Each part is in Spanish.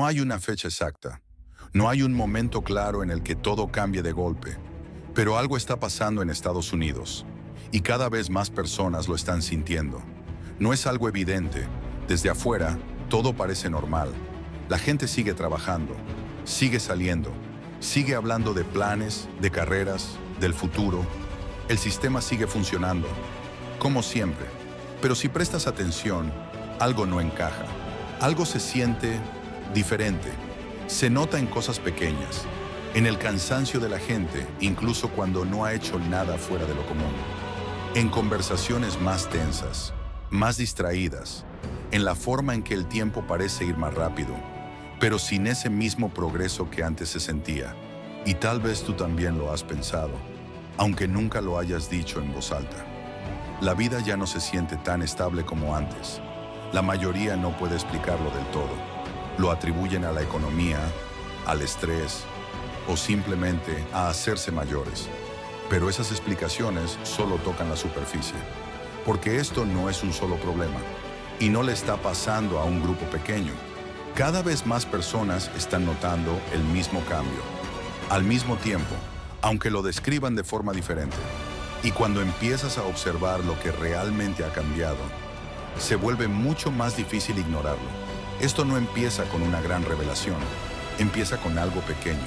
No hay una fecha exacta. No hay un momento claro en el que todo cambie de golpe. Pero algo está pasando en Estados Unidos. Y cada vez más personas lo están sintiendo. No es algo evidente. Desde afuera, todo parece normal. La gente sigue trabajando, sigue saliendo, sigue hablando de planes, de carreras, del futuro. El sistema sigue funcionando, como siempre. Pero si prestas atención, algo no encaja. Algo se siente diferente. Se nota en cosas pequeñas, en el cansancio de la gente, incluso cuando no ha hecho nada fuera de lo común. En conversaciones más tensas, más distraídas, en la forma en que el tiempo parece ir más rápido, pero sin ese mismo progreso que antes se sentía. Y tal vez tú también lo has pensado, aunque nunca lo hayas dicho en voz alta. La vida ya no se siente tan estable como antes. La mayoría no puede explicarlo del todo. Lo atribuyen a la economía, al estrés o simplemente a hacerse mayores. Pero esas explicaciones solo tocan la superficie, porque esto no es un solo problema y no le está pasando a un grupo pequeño. Cada vez más personas están notando el mismo cambio, al mismo tiempo, aunque lo describan de forma diferente. Y cuando empiezas a observar lo que realmente ha cambiado, se vuelve mucho más difícil ignorarlo. Esto no empieza con una gran revelación, empieza con algo pequeño,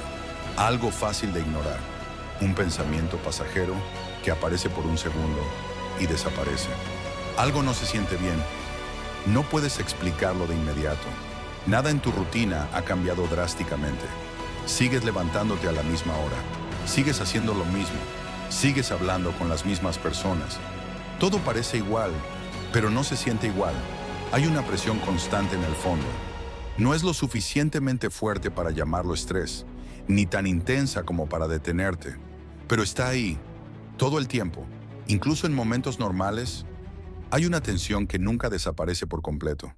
algo fácil de ignorar, un pensamiento pasajero que aparece por un segundo y desaparece. Algo no se siente bien, no puedes explicarlo de inmediato. Nada en tu rutina ha cambiado drásticamente. Sigues levantándote a la misma hora, sigues haciendo lo mismo, sigues hablando con las mismas personas. Todo parece igual, pero no se siente igual. Hay una presión constante en el fondo. No es lo suficientemente fuerte para llamarlo estrés, ni tan intensa como para detenerte, pero está ahí, todo el tiempo. Incluso en momentos normales, hay una tensión que nunca desaparece por completo.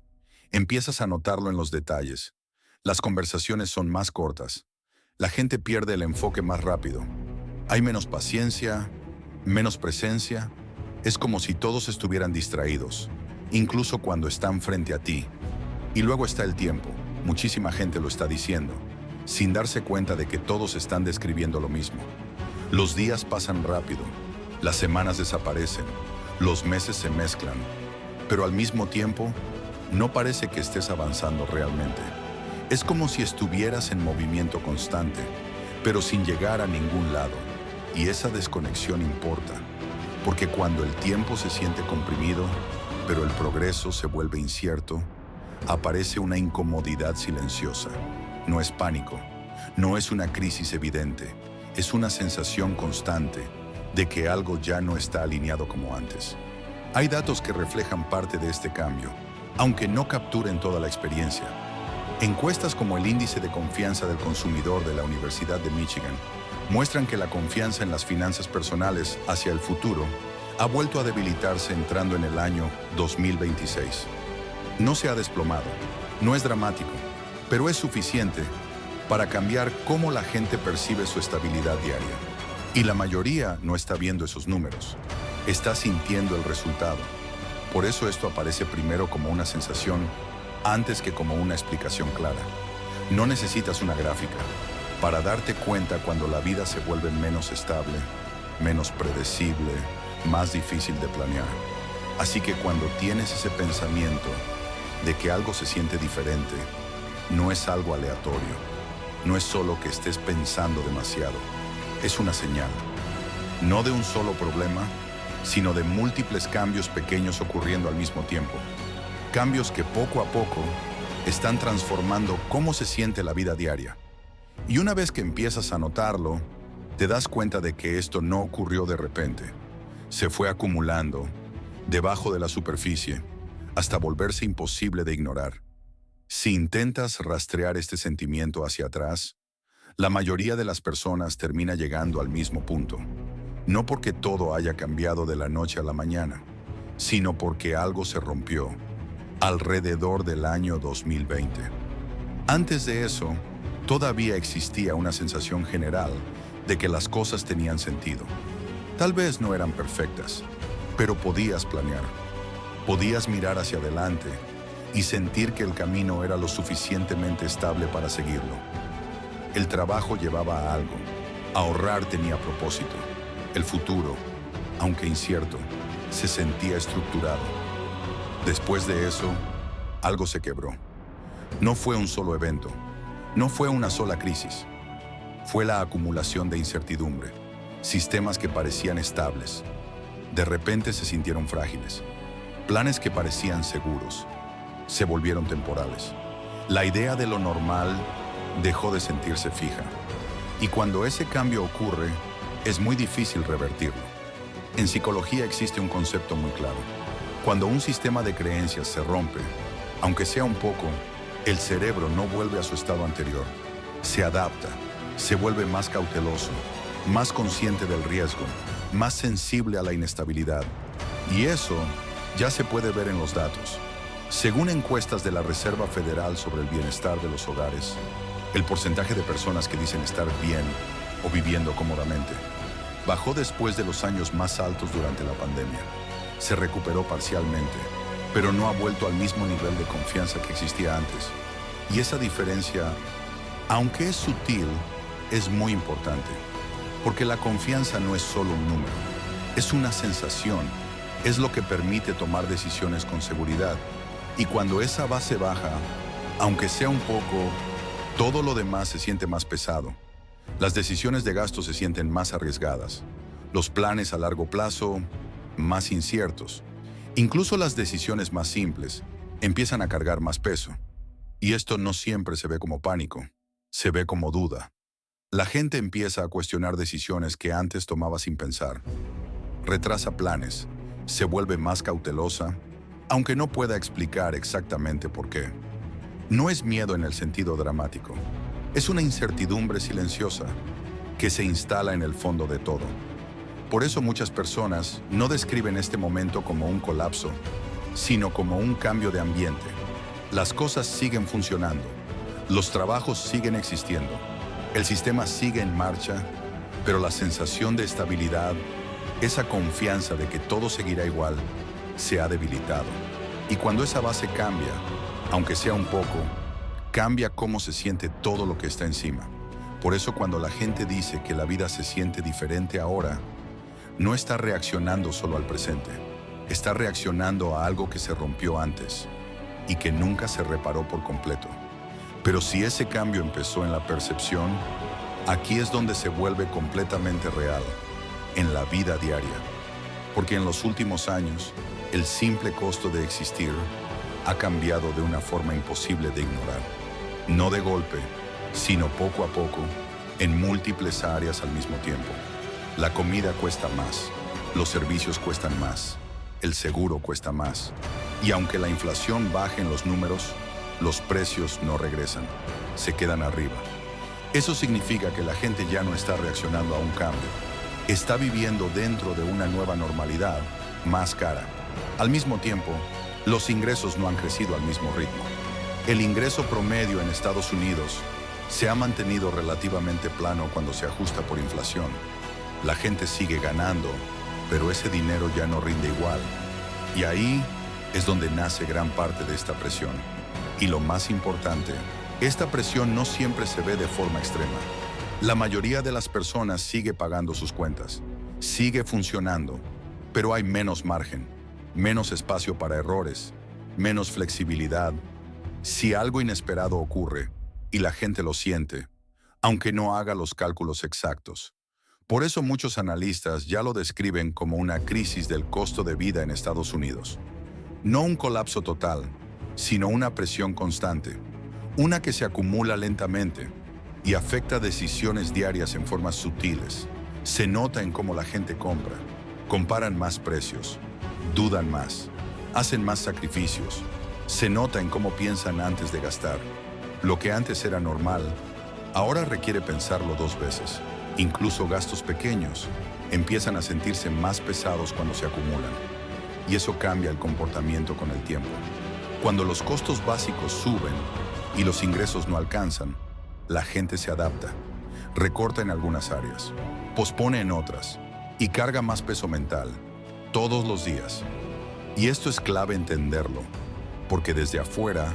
Empiezas a notarlo en los detalles. Las conversaciones son más cortas. La gente pierde el enfoque más rápido. Hay menos paciencia, menos presencia. Es como si todos estuvieran distraídos, incluso cuando están frente a ti. Y luego está el tiempo. Muchísima gente lo está diciendo, sin darse cuenta de que todos están describiendo lo mismo. Los días pasan rápido, las semanas desaparecen, los meses se mezclan, pero al mismo tiempo, no parece que estés avanzando realmente. Es como si estuvieras en movimiento constante, pero sin llegar a ningún lado. Y esa desconexión importa, porque cuando el tiempo se siente comprimido, pero el progreso se vuelve incierto, aparece una incomodidad silenciosa. No es pánico, no es una crisis evidente, es una sensación constante de que algo ya no está alineado como antes. Hay datos que reflejan parte de este cambio, aunque no capturen toda la experiencia. Encuestas como el Índice de Confianza del Consumidor de la Universidad de Michigan muestran que la confianza en las finanzas personales hacia el futuro ha vuelto a debilitarse entrando en el año 2026. No se ha desplomado, no es dramático, pero es suficiente para cambiar cómo la gente percibe su estabilidad diaria. Y la mayoría no está viendo esos números, está sintiendo el resultado. Por eso esto aparece primero como una sensación antes que como una explicación clara. No necesitas una gráfica para darte cuenta cuando la vida se vuelve menos estable, menos predecible, más difícil de planear. Así que cuando tienes ese pensamiento de que algo se siente diferente, no es algo aleatorio, no es solo que estés pensando demasiado, es una señal, no de un solo problema, sino de múltiples cambios pequeños ocurriendo al mismo tiempo. Cambios que poco a poco están transformando cómo se siente la vida diaria. Y una vez que empiezas a notarlo, te das cuenta de que esto no ocurrió de repente. Se fue acumulando debajo de la superficie hasta volverse imposible de ignorar. Si intentas rastrear este sentimiento hacia atrás, la mayoría de las personas termina llegando al mismo punto. No porque todo haya cambiado de la noche a la mañana, sino porque algo se rompió alrededor del año 2020. Antes de eso, todavía existía una sensación general de que las cosas tenían sentido. Tal vez no eran perfectas, pero podías planear. Podías mirar hacia adelante y sentir que el camino era lo suficientemente estable para seguirlo. El trabajo llevaba a algo. Ahorrar tenía propósito. El futuro, aunque incierto, se sentía estructurado. Después de eso, algo se quebró. No fue un solo evento. No fue una sola crisis. Fue la acumulación de incertidumbre. Sistemas que parecían estables. De repente se sintieron frágiles. Planes que parecían seguros se volvieron temporales. La idea de lo normal dejó de sentirse fija. Y cuando ese cambio ocurre, es muy difícil revertirlo. En psicología existe un concepto muy claro. Cuando un sistema de creencias se rompe, aunque sea un poco, el cerebro no vuelve a su estado anterior. Se adapta, se vuelve más cauteloso, más consciente del riesgo, más sensible a la inestabilidad. Y eso ya se puede ver en los datos. Según encuestas de la Reserva Federal sobre el bienestar de los hogares, el porcentaje de personas que dicen estar bien o viviendo cómodamente bajó después de los años más altos durante la pandemia. Se recuperó parcialmente, pero no ha vuelto al mismo nivel de confianza que existía antes. Y esa diferencia, aunque es sutil, es muy importante, porque la confianza no es solo un número, es una sensación, es lo que permite tomar decisiones con seguridad. Y cuando esa base baja, aunque sea un poco, todo lo demás se siente más pesado. Las decisiones de gasto se sienten más arriesgadas. Los planes a largo plazo, más inciertos. Incluso las decisiones más simples empiezan a cargar más peso. Y esto no siempre se ve como pánico, se ve como duda. La gente empieza a cuestionar decisiones que antes tomaba sin pensar. Retrasa planes, se vuelve más cautelosa, aunque no pueda explicar exactamente por qué. No es miedo en el sentido dramático. Es una incertidumbre silenciosa que se instala en el fondo de todo. Por eso muchas personas no describen este momento como un colapso, sino como un cambio de ambiente. Las cosas siguen funcionando, los trabajos siguen existiendo, el sistema sigue en marcha, pero la sensación de estabilidad, esa confianza de que todo seguirá igual, se ha debilitado. Y cuando esa base cambia, aunque sea un poco, cambia cómo se siente todo lo que está encima. Por eso cuando la gente dice que la vida se siente diferente ahora, no está reaccionando solo al presente, está reaccionando a algo que se rompió antes y que nunca se reparó por completo. Pero si ese cambio empezó en la percepción, aquí es donde se vuelve completamente real, en la vida diaria. Porque en los últimos años, el simple costo de existir ha cambiado de una forma imposible de ignorar. No de golpe, sino poco a poco, en múltiples áreas al mismo tiempo. La comida cuesta más, los servicios cuestan más, el seguro cuesta más. Y aunque la inflación baje en los números, los precios no regresan, se quedan arriba. Eso significa que la gente ya no está reaccionando a un cambio. Está viviendo dentro de una nueva normalidad, más cara. Al mismo tiempo, los ingresos no han crecido al mismo ritmo. El ingreso promedio en Estados Unidos se ha mantenido relativamente plano cuando se ajusta por inflación. La gente sigue ganando, pero ese dinero ya no rinde igual. Y ahí es donde nace gran parte de esta presión. Y lo más importante, esta presión no siempre se ve de forma extrema. La mayoría de las personas sigue pagando sus cuentas, sigue funcionando, pero hay menos margen, menos espacio para errores, menos flexibilidad. Si algo inesperado ocurre y la gente lo siente, aunque no haga los cálculos exactos. Por eso muchos analistas ya lo describen como una crisis del costo de vida en Estados Unidos. No un colapso total, sino una presión constante, una que se acumula lentamente y afecta decisiones diarias en formas sutiles. Se nota en cómo la gente compra, comparan más precios, dudan más, hacen más sacrificios. Se nota en cómo piensan antes de gastar. Lo que antes era normal, ahora requiere pensarlo 2 veces. Incluso gastos pequeños empiezan a sentirse más pesados cuando se acumulan. Y eso cambia el comportamiento con el tiempo. Cuando los costos básicos suben y los ingresos no alcanzan, la gente se adapta, recorta en algunas áreas, pospone en otras y carga más peso mental, todos los días. Y esto es clave entenderlo, porque desde afuera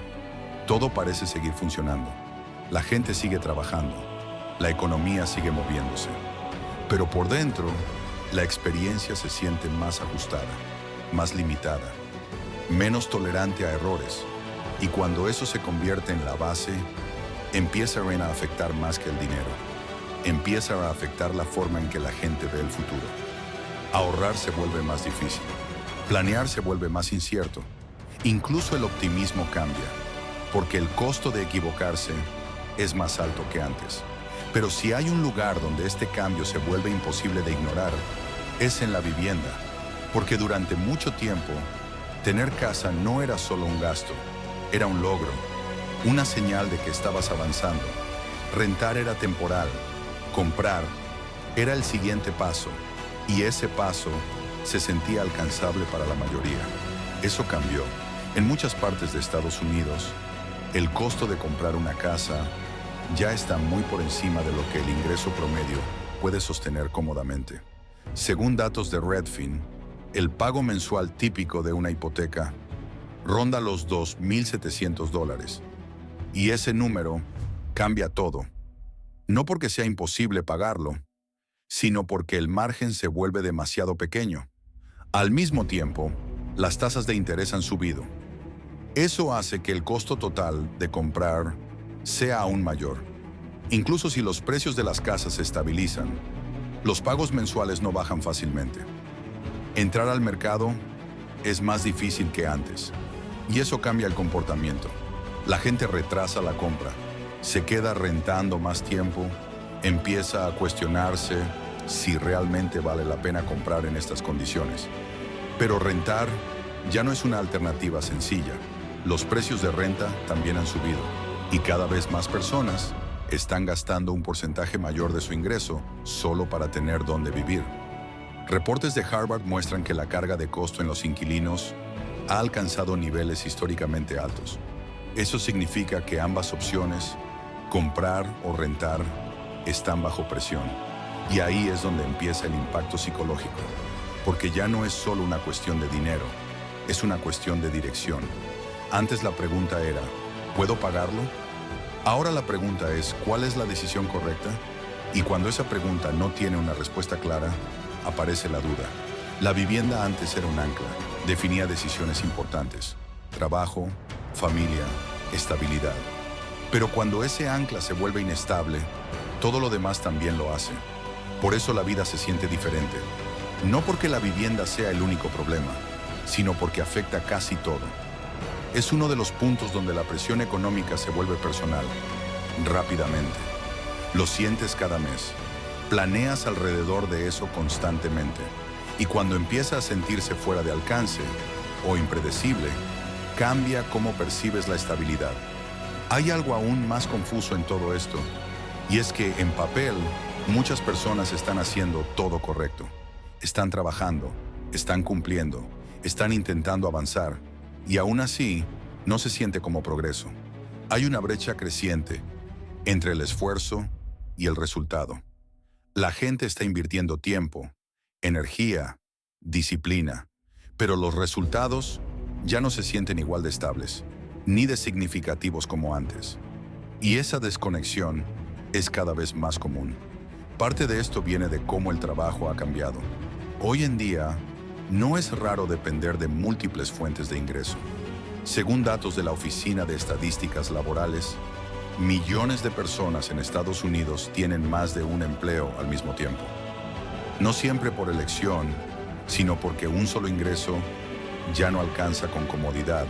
todo parece seguir funcionando. La gente sigue trabajando, la economía sigue moviéndose, pero por dentro la experiencia se siente más ajustada, más limitada, menos tolerante a errores. Y cuando eso se convierte en la base, empieza a afectar más que el dinero. Empieza a afectar la forma en que la gente ve el futuro. Ahorrar se vuelve más difícil. Planear se vuelve más incierto. Incluso el optimismo cambia, porque el costo de equivocarse es más alto que antes. Pero si hay un lugar donde este cambio se vuelve imposible de ignorar, es en la vivienda. Porque durante mucho tiempo, tener casa no era solo un gasto, era un logro, una señal de que estabas avanzando. Rentar era temporal, comprar era el siguiente paso, y ese paso se sentía alcanzable para la mayoría. Eso cambió. En muchas partes de Estados Unidos, el costo de comprar una casa ya está muy por encima de lo que el ingreso promedio puede sostener cómodamente. Según datos de Redfin, el pago mensual típico de una hipoteca ronda los $2,700, y ese número cambia todo. No porque sea imposible pagarlo, sino porque el margen se vuelve demasiado pequeño. Al mismo tiempo, las tasas de interés han subido. Eso hace que el costo total de comprar sea aún mayor. Incluso si los precios de las casas se estabilizan, los pagos mensuales no bajan fácilmente. Entrar al mercado es más difícil que antes, y eso cambia el comportamiento. La gente retrasa la compra, se queda rentando más tiempo, empieza a cuestionarse si realmente vale la pena comprar en estas condiciones. Pero rentar ya no es una alternativa sencilla. Los precios de renta también han subido, y cada vez más personas están gastando un porcentaje mayor de su ingreso solo para tener dónde vivir. Reportes de Harvard muestran que la carga de costo en los inquilinos ha alcanzado niveles históricamente altos. Eso significa que ambas opciones, comprar o rentar, están bajo presión. Y ahí es donde empieza el impacto psicológico, porque ya no es solo una cuestión de dinero, es una cuestión de dirección. Antes la pregunta era, ¿puedo pagarlo? Ahora la pregunta es, ¿cuál es la decisión correcta? Y cuando esa pregunta no tiene una respuesta clara, aparece la duda. La vivienda antes era un ancla, definía decisiones importantes: trabajo, familia, estabilidad. Pero cuando ese ancla se vuelve inestable, todo lo demás también lo hace. Por eso la vida se siente diferente. No porque la vivienda sea el único problema, sino porque afecta casi todo. Es uno de los puntos donde la presión económica se vuelve personal, rápidamente. Lo sientes cada mes. Planeas alrededor de eso constantemente. Y cuando empieza a sentirse fuera de alcance o impredecible, cambia cómo percibes la estabilidad. Hay algo aún más confuso en todo esto, y es que en papel muchas personas están haciendo todo correcto. Están trabajando, están cumpliendo, están intentando avanzar, y aún así no se siente como progreso. Hay una brecha creciente entre el esfuerzo y el resultado. La gente está invirtiendo tiempo, energía, disciplina, pero los resultados ya no se sienten igual de estables, ni de significativos como antes. Y esa desconexión es cada vez más común. Parte de esto viene de cómo el trabajo ha cambiado. Hoy en día, no es raro depender de múltiples fuentes de ingreso. Según datos de la Oficina de Estadísticas Laborales, millones de personas en Estados Unidos tienen más de un empleo al mismo tiempo. No siempre por elección, sino porque un solo ingreso ya no alcanza con comodidad.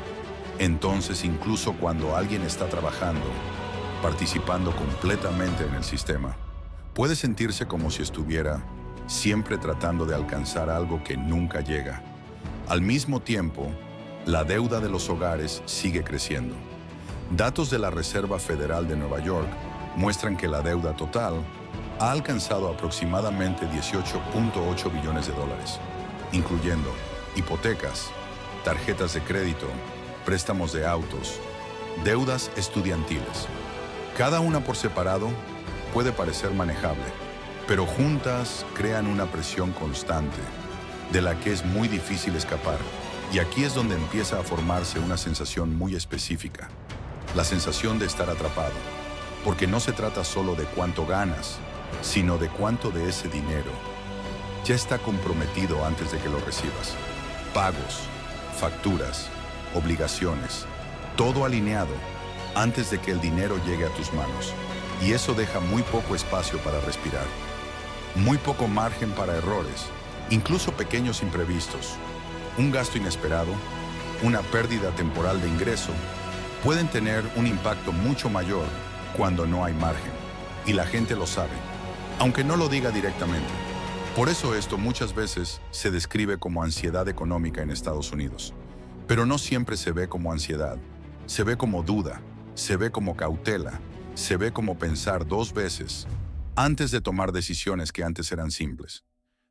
Entonces, incluso cuando alguien está trabajando, participando completamente en el sistema, puede sentirse como si estuviera siempre tratando de alcanzar algo que nunca llega. Al mismo tiempo, la deuda de los hogares sigue creciendo. Datos de la Reserva Federal de Nueva York muestran que la deuda total ha alcanzado aproximadamente $18.8 billones, incluyendo hipotecas, tarjetas de crédito, préstamos de autos, deudas estudiantiles. Cada una por separado puede parecer manejable, pero juntas crean una presión constante, de la que es muy difícil escapar. Y aquí es donde empieza a formarse una sensación muy específica, la sensación de estar atrapado, porque no se trata solo de cuánto ganas, sino de cuánto de ese dinero ya está comprometido antes de que lo recibas. Pagos, facturas, obligaciones, todo alineado antes de que el dinero llegue a tus manos. Y eso deja muy poco espacio para respirar, muy poco margen para errores, incluso pequeños imprevistos. Un gasto inesperado, una pérdida temporal de ingreso, pueden tener un impacto mucho mayor cuando no hay margen. Y la gente lo sabe, aunque no lo diga directamente. Por eso esto muchas veces se describe como ansiedad económica en Estados Unidos. Pero no siempre se ve como ansiedad. Se ve como duda, se ve como cautela, se ve como pensar dos veces antes de tomar decisiones que antes eran simples.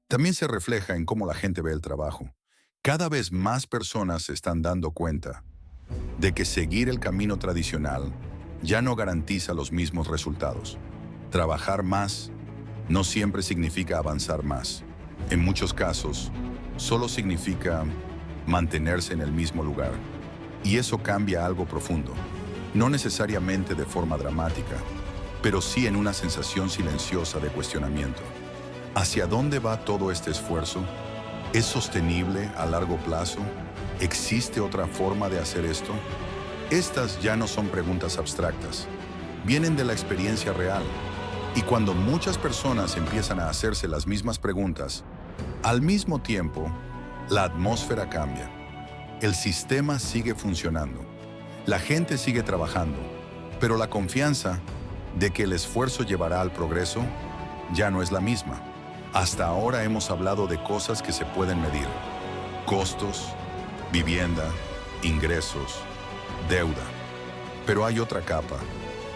También se refleja en cómo la gente ve el trabajo. Cada vez más personas se están dando cuenta de que seguir el camino tradicional ya no garantiza los mismos resultados. Trabajar más no siempre significa avanzar más. En muchos casos, solo significa mantenerse en el mismo lugar. Y eso cambia algo profundo. No necesariamente de forma dramática, pero sí en una sensación silenciosa de cuestionamiento. ¿Hacia dónde va todo este esfuerzo? ¿Es sostenible a largo plazo? ¿Existe otra forma de hacer esto? Estas ya no son preguntas abstractas. Vienen de la experiencia real. Y cuando muchas personas empiezan a hacerse las mismas preguntas, al mismo tiempo, la atmósfera cambia. El sistema sigue funcionando. La gente sigue trabajando, pero la confianza de que el esfuerzo llevará al progreso ya no es la misma. Hasta ahora hemos hablado de cosas que se pueden medir: costos, vivienda, ingresos, deuda. Pero hay otra capa,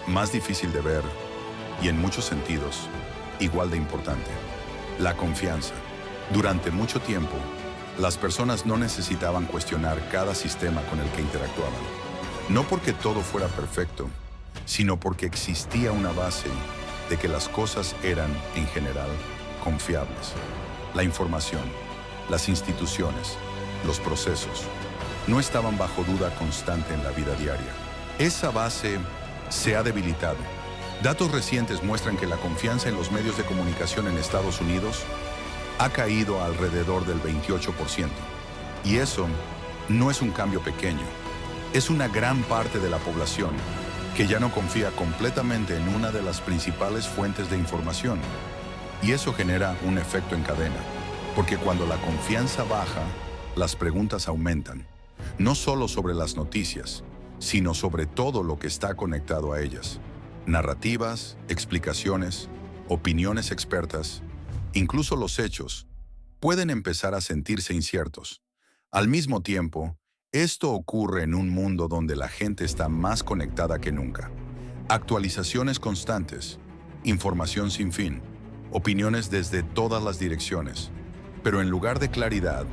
más difícil de ver y en muchos sentidos igual de importante: la confianza. Durante mucho tiempo, las personas no necesitaban cuestionar cada sistema con el que interactuaban. No porque todo fuera perfecto, sino porque existía una base de que las cosas eran, en general, confiables. La información, las instituciones, los procesos, no estaban bajo duda constante en la vida diaria. Esa base se ha debilitado. Datos recientes muestran que la confianza en los medios de comunicación en Estados Unidos ha caído a alrededor del 28%. Y eso no es un cambio pequeño. Es una gran parte de la población que ya no confía completamente en una de las principales fuentes de información. Y eso genera un efecto en cadena, porque cuando la confianza baja, las preguntas aumentan, no solo sobre las noticias, sino sobre todo lo que está conectado a ellas. Narrativas, explicaciones, opiniones expertas, incluso los hechos, pueden empezar a sentirse inciertos. Al mismo tiempo, esto ocurre en un mundo donde la gente está más conectada que nunca. Actualizaciones constantes, información sin fin, opiniones desde todas las direcciones. Pero en lugar de claridad,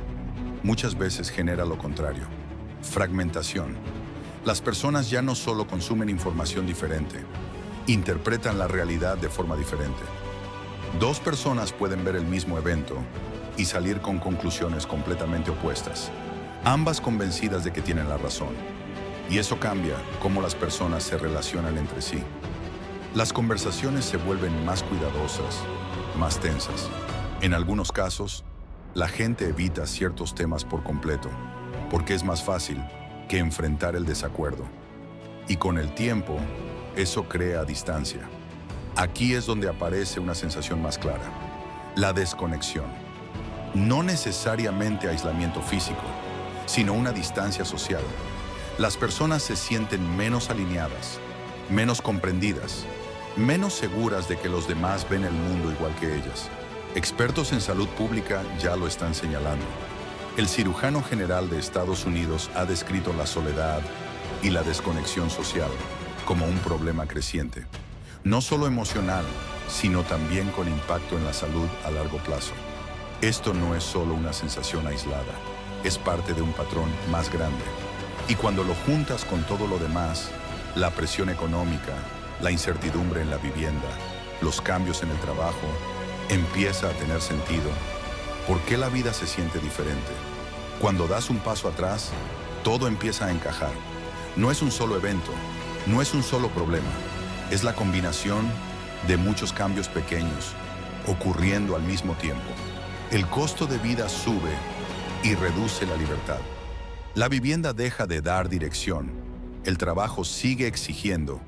muchas veces genera lo contrario: fragmentación. Las personas ya no solo consumen información diferente, interpretan la realidad de forma diferente. Dos personas pueden ver el mismo evento y salir con conclusiones completamente opuestas, ambas convencidas de que tienen la razón. Y eso cambia cómo las personas se relacionan entre sí. Las conversaciones se vuelven más cuidadosas, más tensas. En algunos casos, la gente evita ciertos temas por completo, porque es más fácil que enfrentar el desacuerdo. Y con el tiempo, eso crea distancia. Aquí es donde aparece una sensación más clara: la desconexión. No necesariamente aislamiento físico, sino una distancia social. Las personas se sienten menos alineadas, menos comprendidas, menos seguras de que los demás ven el mundo igual que ellas. Expertos en salud pública ya lo están señalando. El cirujano general de Estados Unidos ha descrito la soledad y la desconexión social como un problema creciente, no solo emocional, sino también con impacto en la salud a largo plazo. Esto no es solo una sensación aislada, es parte de un patrón más grande. Y cuando lo juntas con todo lo demás, la presión económica, la incertidumbre en la vivienda, los cambios en el trabajo, empieza a tener sentido. ¿Por qué la vida se siente diferente? Cuando das un paso atrás, todo empieza a encajar. No es un solo evento, no es un solo problema, es la combinación de muchos cambios pequeños ocurriendo al mismo tiempo. El costo de vida sube y reduce la libertad. La vivienda deja de dar dirección, el trabajo sigue exigiendo,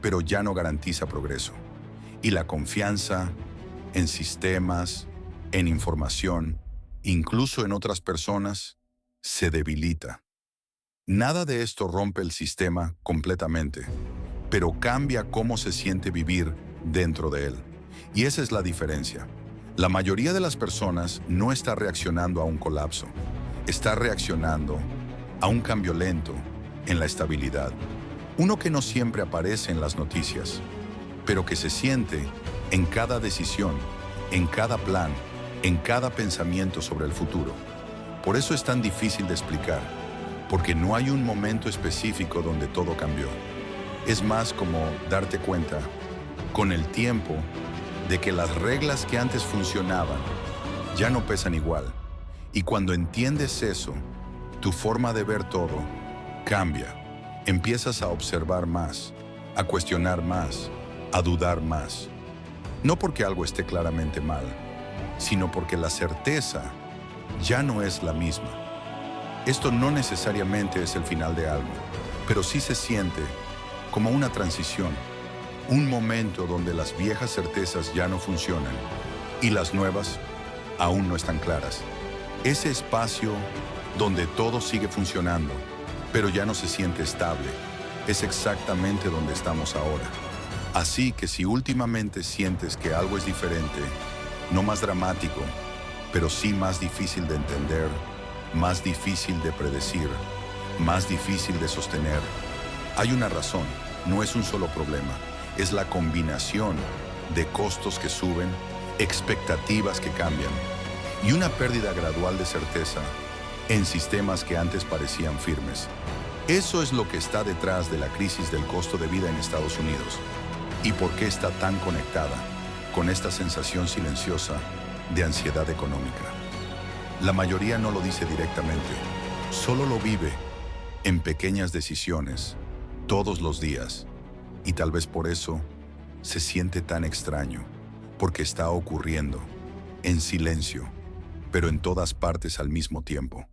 pero ya no garantiza progreso. Y la confianza en sistemas, en información, incluso en otras personas, se debilita. Nada de esto rompe el sistema completamente, pero cambia cómo se siente vivir dentro de él. Y esa es la diferencia. La mayoría de las personas no está reaccionando a un colapso, está reaccionando a un cambio lento en la estabilidad. Uno que no siempre aparece en las noticias, pero que se siente en cada decisión, en cada plan, en cada pensamiento sobre el futuro. Por eso es tan difícil de explicar, porque no hay un momento específico donde todo cambió. Es más como darte cuenta, con el tiempo, de que las reglas que antes funcionaban ya no pesan igual. Y cuando entiendes eso, tu forma de ver todo cambia. Empiezas a observar más, a cuestionar más, a dudar más. No porque algo esté claramente mal, sino porque la certeza ya no es la misma. Esto no necesariamente es el final de algo, pero sí se siente como una transición, un momento donde las viejas certezas ya no funcionan y las nuevas aún no están claras. Ese espacio donde todo sigue funcionando, pero ya no se siente estable, es exactamente donde estamos ahora. Así que si últimamente sientes que algo es diferente, no más dramático, pero sí más difícil de entender, más difícil de predecir, más difícil de sostener, hay una razón, no es un solo problema, es la combinación de costos que suben, expectativas que cambian y una pérdida gradual de certeza en sistemas que antes parecían firmes. Eso es lo que está detrás de la crisis del costo de vida en Estados Unidos y por qué está tan conectada con esta sensación silenciosa de ansiedad económica. La mayoría no lo dice directamente, solo lo vive en pequeñas decisiones, todos los días, y tal vez por eso se siente tan extraño, porque está ocurriendo en silencio, pero en todas partes al mismo tiempo.